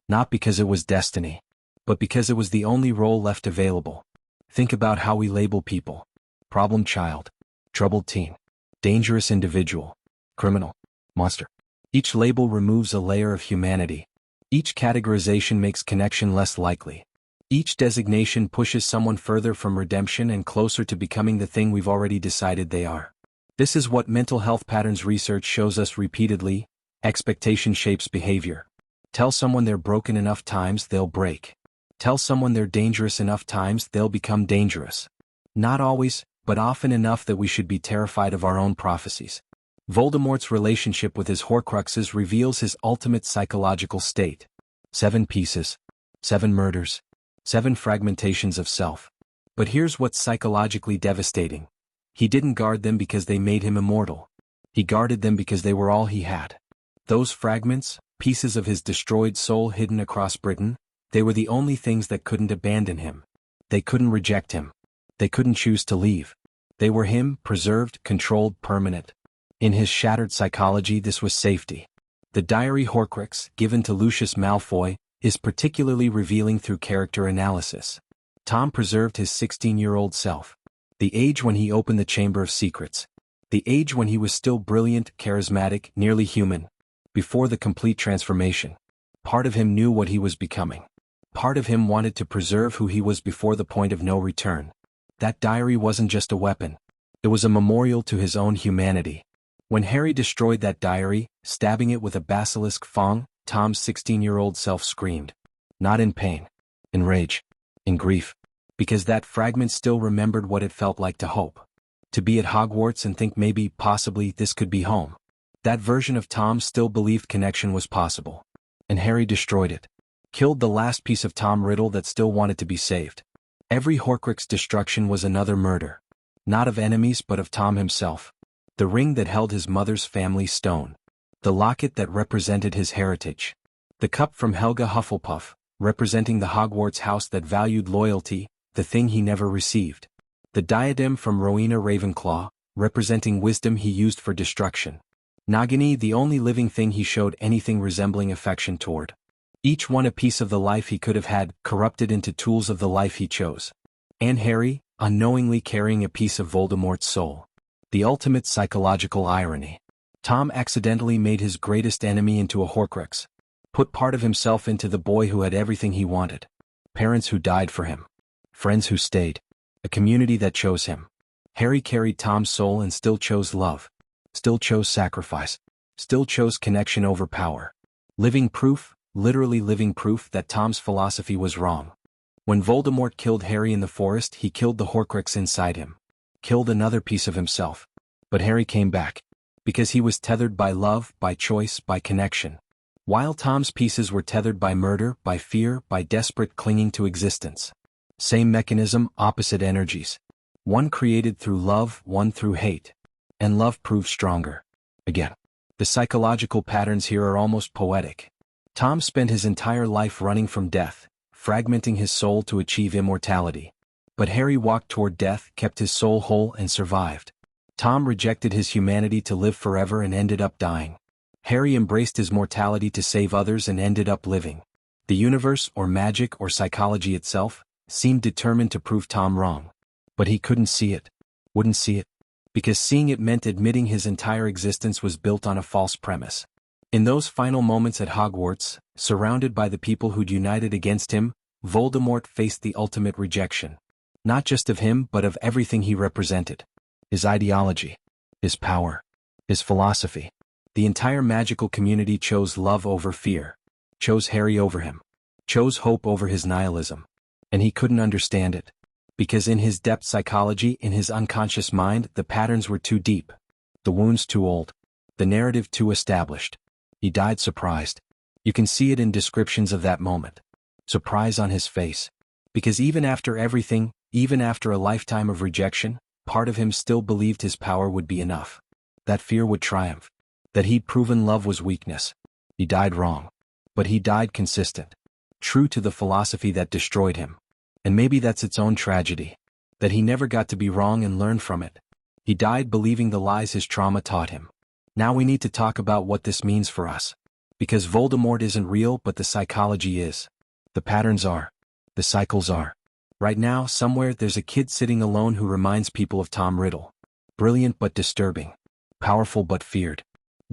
Not because it was destiny, but because it was the only role left available. Think about how we label people: problem child, troubled teen, dangerous individual, criminal, monster. Each label removes a layer of humanity. Each categorization makes connection less likely. Each designation pushes someone further from redemption and closer to becoming the thing we've already decided they are. This is what mental health patterns research shows us repeatedly. Expectation shapes behavior. Tell someone they're broken enough times, they'll break. Tell someone they're dangerous enough times, they'll become dangerous. Not always, but often enough that we should be terrified of our own prophecies. Voldemort's relationship with his Horcruxes reveals his ultimate psychological state. 7 pieces. 7 murders. 7 fragmentations of self. But here's what's psychologically devastating. He didn't guard them because they made him immortal. He guarded them because they were all he had. Those fragments, pieces of his destroyed soul hidden across Britain, they were the only things that couldn't abandon him. They couldn't reject him. They couldn't choose to leave. They were him, preserved, controlled, permanent. In his shattered psychology, this was safety. The diary Horcrux, given to Lucius Malfoy, is particularly revealing through character analysis. Tom preserved his 16-year-old self. The age when he opened the Chamber of Secrets. The age when he was still brilliant, charismatic, nearly human. Before the complete transformation. Part of him knew what he was becoming. Part of him wanted to preserve who he was before the point of no return. That diary wasn't just a weapon. It was a memorial to his own humanity. When Harry destroyed that diary, stabbing it with a basilisk fang, Tom's 16-year-old self screamed. Not in pain. In rage. In grief. Because that fragment still remembered what it felt like to hope. To be at Hogwarts and think maybe, possibly, this could be home. That version of Tom still believed connection was possible. And Harry destroyed it. Killed the last piece of Tom Riddle that still wanted to be saved. Every Horcrux destruction was another murder. Not of enemies but of Tom himself. The ring that held his mother's family stone. The locket that represented his heritage. The cup from Helga Hufflepuff, representing the Hogwarts house that valued loyalty, the thing he never received. The diadem from Rowena Ravenclaw, representing wisdom he used for destruction. Nagini, the only living thing he showed anything resembling affection toward. Each one a piece of the life he could have had, corrupted into tools of the life he chose. And Harry, unknowingly carrying a piece of Voldemort's soul. The ultimate psychological irony. Tom accidentally made his greatest enemy into a Horcrux. Put part of himself into the boy who had everything he wanted. Parents who died for him. Friends who stayed. A community that chose him. Harry carried Tom's soul and still chose love. Still chose sacrifice. Still chose connection over power. Living proof, literally living proof that Tom's philosophy was wrong. When Voldemort killed Harry in the forest, he killed the Horcrux inside him. Killed another piece of himself. But Harry came back. Because he was tethered by love, by choice, by connection. While Tom's pieces were tethered by murder, by fear, by desperate clinging to existence. Same mechanism, opposite energies. One created through love, one through hate. And love proved stronger. Again. The psychological patterns here are almost poetic. Tom spent his entire life running from death, fragmenting his soul to achieve immortality. But Harry walked toward death, kept his soul whole, and survived. Tom rejected his humanity to live forever and ended up dying. Harry embraced his mortality to save others and ended up living. The universe, or magic, or psychology itself, seemed determined to prove Tom wrong. But he couldn't see it. Wouldn't see it. Because seeing it meant admitting his entire existence was built on a false premise. In those final moments at Hogwarts, surrounded by the people who'd united against him, Voldemort faced the ultimate rejection. Not just of him but of everything he represented. His ideology. His power. His philosophy. The entire magical community chose love over fear. Chose Harry over him. Chose hope over his nihilism. And he couldn't understand it. Because in his depth psychology, in his unconscious mind, the patterns were too deep. The wounds too old. The narrative too established. He died surprised. You can see it in descriptions of that moment. Surprise on his face. Because even after everything, even after a lifetime of rejection, part of him still believed his power would be enough. That fear would triumph. That he'd proven love was weakness. He died wrong. But he died consistent. True to the philosophy that destroyed him. And maybe that's its own tragedy. That he never got to be wrong and learn from it. He died believing the lies his trauma taught him. Now we need to talk about what this means for us. Because Voldemort isn't real, but the psychology is. The patterns are. The cycles are. Right now, somewhere, there's a kid sitting alone who reminds people of Tom Riddle. Brilliant but disturbing. Powerful but feared.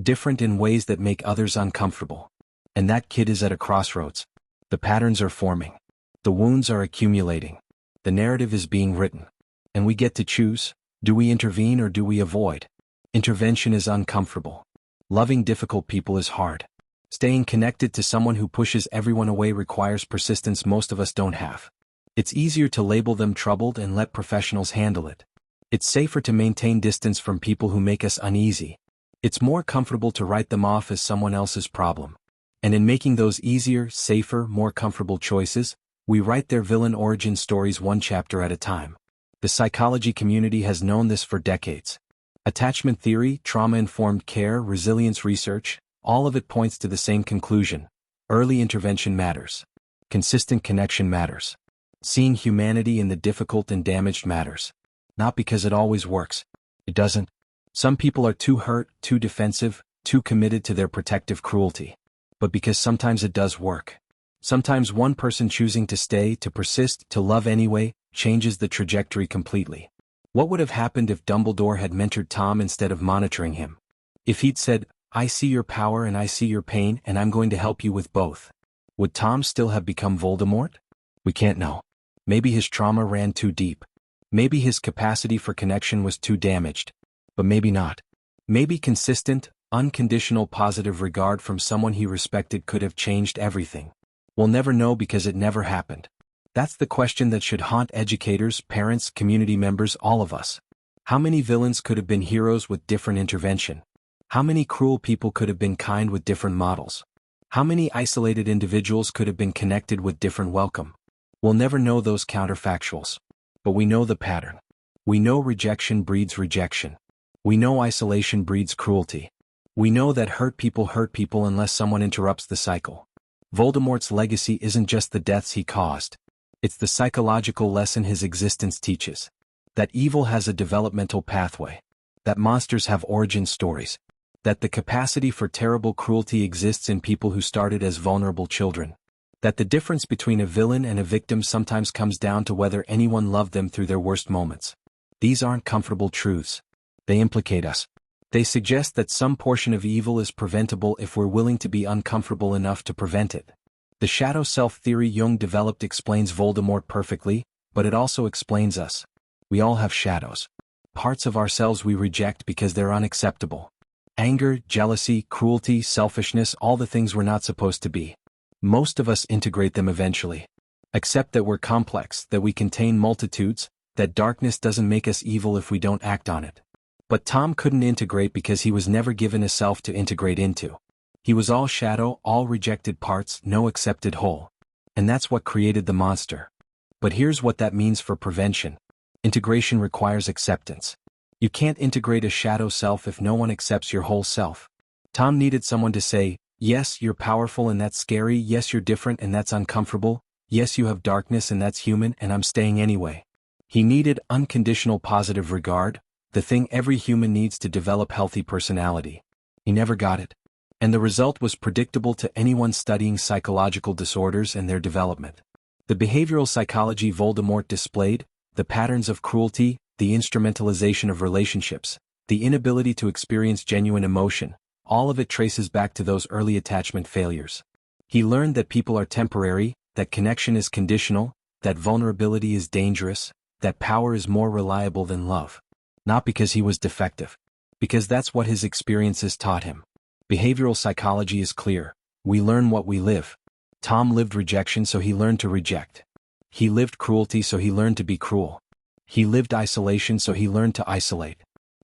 Different in ways that make others uncomfortable. And that kid is at a crossroads. The patterns are forming. The wounds are accumulating. The narrative is being written. And we get to choose, do we intervene or do we avoid? Intervention is uncomfortable. Loving difficult people is hard. Staying connected to someone who pushes everyone away requires persistence most of us don't have. It's easier to label them troubled and let professionals handle it. It's safer to maintain distance from people who make us uneasy. It's more comfortable to write them off as someone else's problem. And in making those easier, safer, more comfortable choices, we write their villain origin stories one chapter at a time. The psychology community has known this for decades. Attachment theory, trauma-informed care, resilience research, all of it points to the same conclusion. Early intervention matters. Consistent connection matters. Seeing humanity in the difficult and damaged matters. Not because it always works. It doesn't. Some people are too hurt, too defensive, too committed to their protective cruelty. But because sometimes it does work. Sometimes one person choosing to stay, to persist, to love anyway, changes the trajectory completely. What would have happened if Dumbledore had mentored Tom instead of monitoring him? If he'd said, I see your power and I see your pain and I'm going to help you with both. Would Tom still have become Voldemort? We can't know. Maybe his trauma ran too deep. Maybe his capacity for connection was too damaged. But maybe not. Maybe consistent, unconditional positive regard from someone he respected could have changed everything. We'll never know because it never happened. That's the question that should haunt educators, parents, community members, all of us. How many villains could have been heroes with different intervention? How many cruel people could have been kind with different models? How many isolated individuals could have been connected with different welcome? We'll never know those counterfactuals. But we know the pattern. We know rejection breeds rejection. We know isolation breeds cruelty. We know that hurt people unless someone interrupts the cycle. Voldemort's legacy isn't just the deaths he caused. It's the psychological lesson his existence teaches. That evil has a developmental pathway. That monsters have origin stories. That the capacity for terrible cruelty exists in people who started as vulnerable children. That the difference between a villain and a victim sometimes comes down to whether anyone loved them through their worst moments. These aren't comfortable truths. They implicate us. They suggest that some portion of evil is preventable if we're willing to be uncomfortable enough to prevent it. The shadow self theory Jung developed explains Voldemort perfectly, but it also explains us. We all have shadows. Parts of ourselves we reject because they're unacceptable. Anger, jealousy, cruelty, selfishness, all the things we're not supposed to be. Most of us integrate them eventually. Accept that we're complex, that we contain multitudes, that darkness doesn't make us evil if we don't act on it. But Tom couldn't integrate because he was never given a self to integrate into. He was all shadow, all rejected parts, no accepted whole. And that's what created the monster. But here's what that means for prevention. Integration requires acceptance. You can't integrate a shadow self if no one accepts your whole self. Tom needed someone to say, yes, you're powerful and that's scary, yes, you're different and that's uncomfortable, Yes, you have darkness and that's human, and I'm staying anyway. He needed unconditional positive regard, the thing every human needs to develop healthy personality. He never got it. And the result was predictable to anyone studying psychological disorders and their development. The behavioral psychology Voldemort displayed, the patterns of cruelty, the instrumentalization of relationships, the inability to experience genuine emotion, all of it traces back to those early attachment failures. He learned that people are temporary, that connection is conditional, that vulnerability is dangerous, that power is more reliable than love. Not because he was defective. Because that's what his experiences taught him. Behavioral psychology is clear. We learn what we live. Tom lived rejection, so he learned to reject. He lived cruelty, so he learned to be cruel. He lived isolation, so he learned to isolate.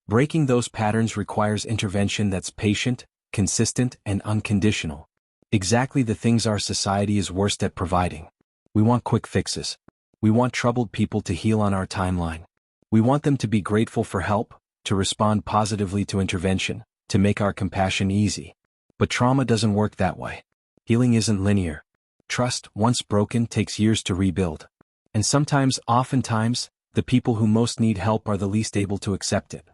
Breaking those patterns requires intervention that's patient, consistent, and unconditional. Exactly the things our society is worst at providing. We want quick fixes. We want troubled people to heal on our timeline. We want them to be grateful for help, to respond positively to intervention, to make our compassion easy. But trauma doesn't work that way. Healing isn't linear. Trust, once broken, takes years to rebuild. And oftentimes, the people who most need help are the least able to accept it.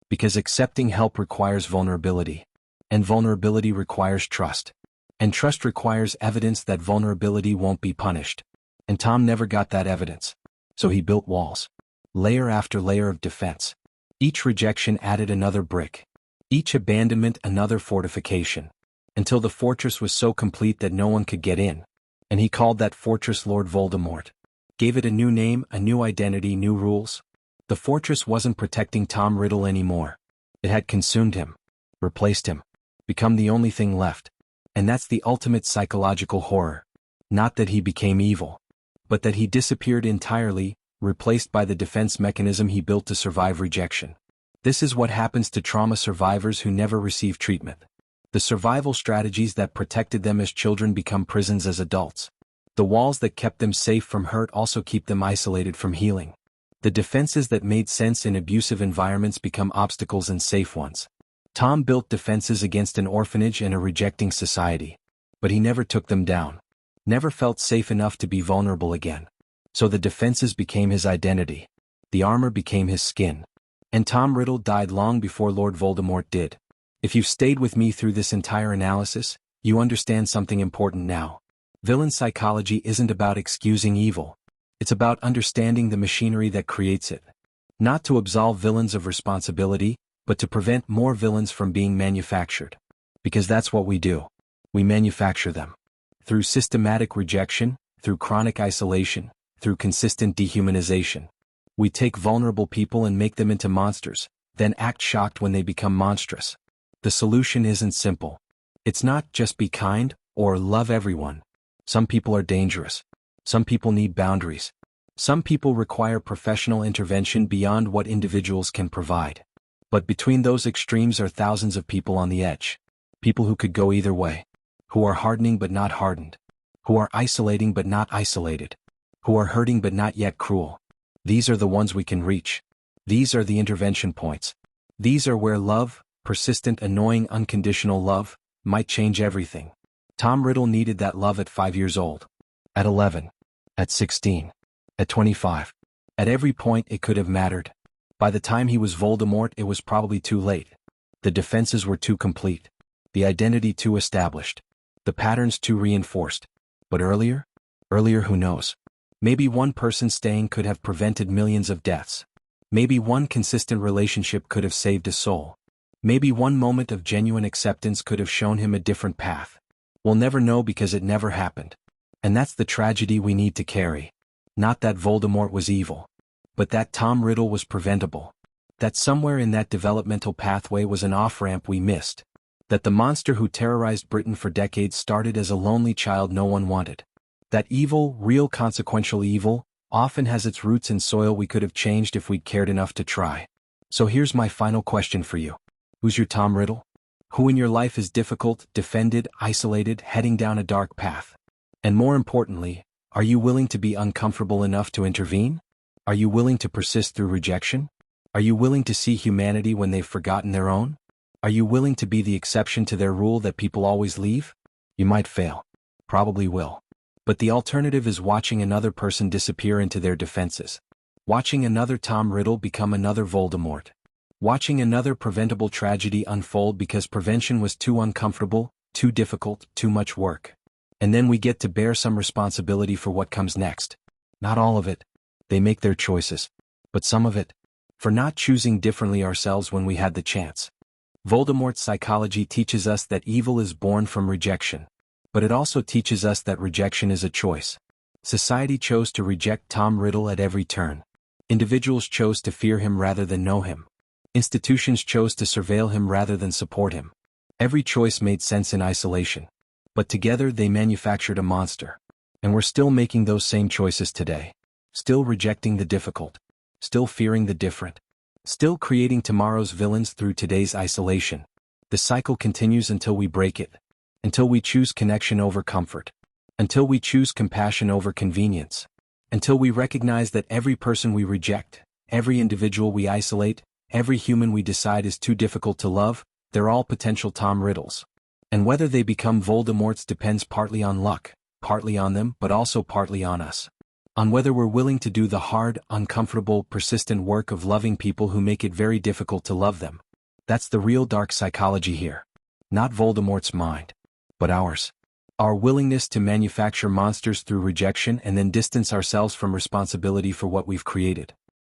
Because accepting help requires vulnerability. And vulnerability requires trust. And trust requires evidence that vulnerability won't be punished. And Tom never got that evidence. So he built walls. Layer after layer of defense. Each rejection added another brick. Each abandonment another fortification. Until the fortress was so complete that no one could get in. And he called that fortress Lord Voldemort. Gave it a new name, a new identity, new rules. The fortress wasn't protecting Tom Riddle anymore. It had consumed him. Replaced him. Become the only thing left. And that's the ultimate psychological horror. Not that he became evil. But that he disappeared entirely, replaced by the defense mechanism he built to survive rejection. This is what happens to trauma survivors who never receive treatment. The survival strategies that protected them as children become prisons as adults. The walls that kept them safe from hurt also keep them isolated from healing. The defenses that made sense in abusive environments become obstacles in safe ones. Tom built defenses against an orphanage and a rejecting society. But he never took them down. Never felt safe enough to be vulnerable again. So the defenses became his identity. The armor became his skin. And Tom Riddle died long before Lord Voldemort did. If you've stayed with me through this entire analysis, you understand something important now. Villain psychology isn't about excusing evil. It's about understanding the machinery that creates it. Not to absolve villains of responsibility, but to prevent more villains from being manufactured. Because that's what we do. We manufacture them. Through systematic rejection, through chronic isolation, through consistent dehumanization. We take vulnerable people and make them into monsters, then act shocked when they become monstrous. The solution isn't simple. It's not just be kind, or love everyone. Some people are dangerous. Some people need boundaries. Some people require professional intervention beyond what individuals can provide. But between those extremes are thousands of people on the edge. People who could go either way. Who are hardening but not hardened. Who are isolating but not isolated. Who are hurting but not yet cruel. These are the ones we can reach. These are the intervention points. These are where love, persistent, annoying, unconditional love, might change everything. Tom Riddle needed that love at 5 years old. At 11. At 16. At 25. At every point it could have mattered. By the time he was Voldemort, it was probably too late. The defenses were too complete. The identity too established. The patterns too reinforced. But earlier? Earlier, who knows? Maybe one person staying could have prevented millions of deaths. Maybe one consistent relationship could have saved a soul. Maybe one moment of genuine acceptance could have shown him a different path. We'll never know because it never happened. And that's the tragedy we need to carry. Not that Voldemort was evil. But that Tom Riddle was preventable. That somewhere in that developmental pathway was an off-ramp we missed. That the monster who terrorized Britain for decades started as a lonely child no one wanted. That evil, real consequential evil, often has its roots in soil we could have changed if we'd cared enough to try. So here's my final question for you. Who's your Tom Riddle? Who in your life is difficult, defended, isolated, heading down a dark path? And more importantly, are you willing to be uncomfortable enough to intervene? Are you willing to persist through rejection? Are you willing to see humanity when they've forgotten their own? Are you willing to be the exception to their rule that people always leave? You might fail. Probably will. But the alternative is watching another person disappear into their defenses. Watching another Tom Riddle become another Voldemort. Watching another preventable tragedy unfold because prevention was too uncomfortable, too difficult, too much work. And then we get to bear some responsibility for what comes next. Not all of it. They make their choices. But some of it. For not choosing differently ourselves when we had the chance. Voldemort's psychology teaches us that evil is born from rejection. But it also teaches us that rejection is a choice. Society chose to reject Tom Riddle at every turn. Individuals chose to fear him rather than know him. Institutions chose to surveil him rather than support him. Every choice made sense in isolation. But together they manufactured a monster. And we're still making those same choices today. Still rejecting the difficult. Still fearing the different. Still creating tomorrow's villains through today's isolation. The cycle continues until we break it. Until we choose connection over comfort. Until we choose compassion over convenience. Until we recognize that every person we reject, every individual we isolate, every human we decide is too difficult to love, they're all potential Tom Riddles. And whether they become Voldemorts depends partly on luck, partly on them, but also partly on us. On whether we're willing to do the hard, uncomfortable, persistent work of loving people who make it very difficult to love them. That's the real dark psychology here. Not Voldemort's mind, but ours. Our willingness to manufacture monsters through rejection and then distance ourselves from responsibility for what we've created.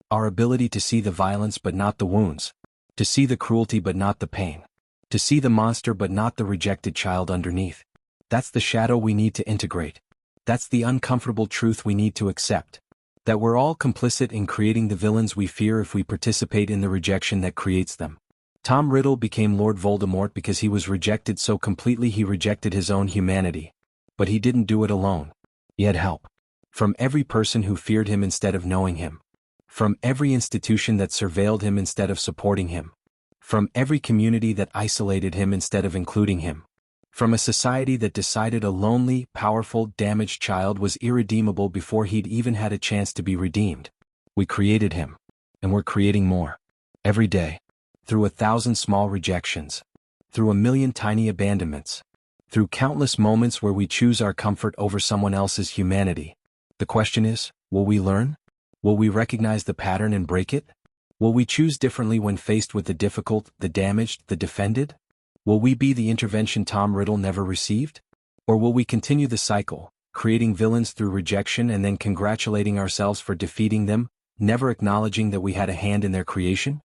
Our ability to see the violence but not the wounds. To see the cruelty but not the pain. To see the monster but not the rejected child underneath. That's the shadow we need to integrate. That's the uncomfortable truth we need to accept. That we're all complicit in creating the villains we fear if we participate in the rejection that creates them. Tom Riddle became Lord Voldemort because he was rejected so completely he rejected his own humanity. But he didn't do it alone. He had help. From every person who feared him instead of knowing him. From every institution that surveilled him instead of supporting him. From every community that isolated him instead of including him. From a society that decided a lonely, powerful, damaged child was irredeemable before he'd even had a chance to be redeemed. We created him. And we're creating more. Every day. Through 1,000 small rejections. Through 1,000,000 tiny abandonments. Through countless moments where we choose our comfort over someone else's humanity. The question is, will we learn? Will we recognize the pattern and break it? Will we choose differently when faced with the difficult, the damaged, the defended? Will we be the intervention Tom Riddle never received? Or will we continue the cycle, creating villains through rejection and then congratulating ourselves for defeating them, never acknowledging that we had a hand in their creation?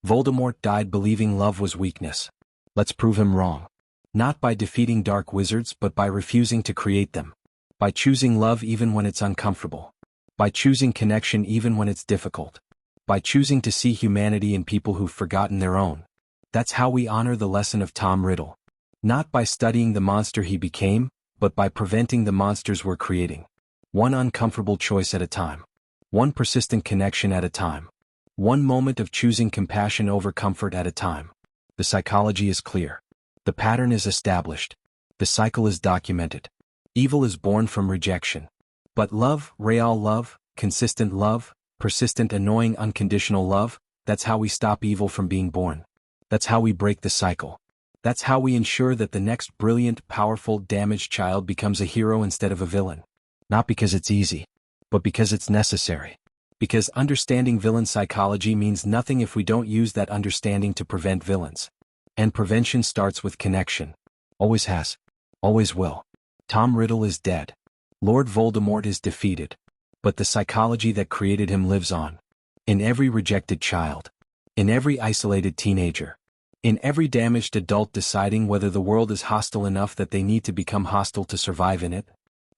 Voldemort died believing love was weakness. Let's prove him wrong. Not by defeating dark wizards but by refusing to create them. By choosing love even when it's uncomfortable. By choosing connection even when it's difficult. By choosing to see humanity in people who've forgotten their own. That's how we honor the lesson of Tom Riddle. Not by studying the monster he became, but by preventing the monsters we're creating. One uncomfortable choice at a time. One persistent connection at a time. One moment of choosing compassion over comfort at a time. The psychology is clear. The pattern is established. The cycle is documented. Evil is born from rejection. But love, real love, consistent love, persistent annoying unconditional love, that's how we stop evil from being born. That's how we break the cycle. That's how we ensure that the next brilliant, powerful, damaged child becomes a hero instead of a villain. Not because it's easy, but because it's necessary. Because understanding villain psychology means nothing if we don't use that understanding to prevent villains. And prevention starts with connection. Always has. Always will. Tom Riddle is dead. Lord Voldemort is defeated. But the psychology that created him lives on. In every rejected child. In every isolated teenager. In every damaged adult deciding whether the world is hostile enough that they need to become hostile to survive in it.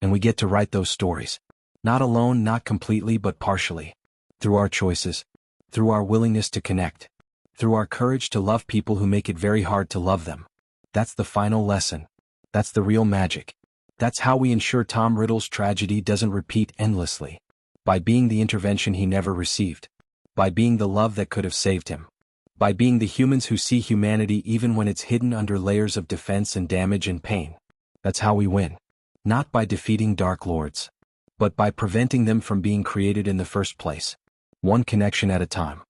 And we get to write those stories. Not alone, not completely, but partially. Through our choices. Through our willingness to connect. Through our courage to love people who make it very hard to love them. That's the final lesson. That's the real magic. That's how we ensure Tom Riddle's tragedy doesn't repeat endlessly. By being the intervention he never received. By being the love that could have saved him. By being the humans who see humanity even when it's hidden under layers of defense and damage and pain. That's how we win. Not by defeating Dark Lords. But by preventing them from being created in the first place. One connection at a time.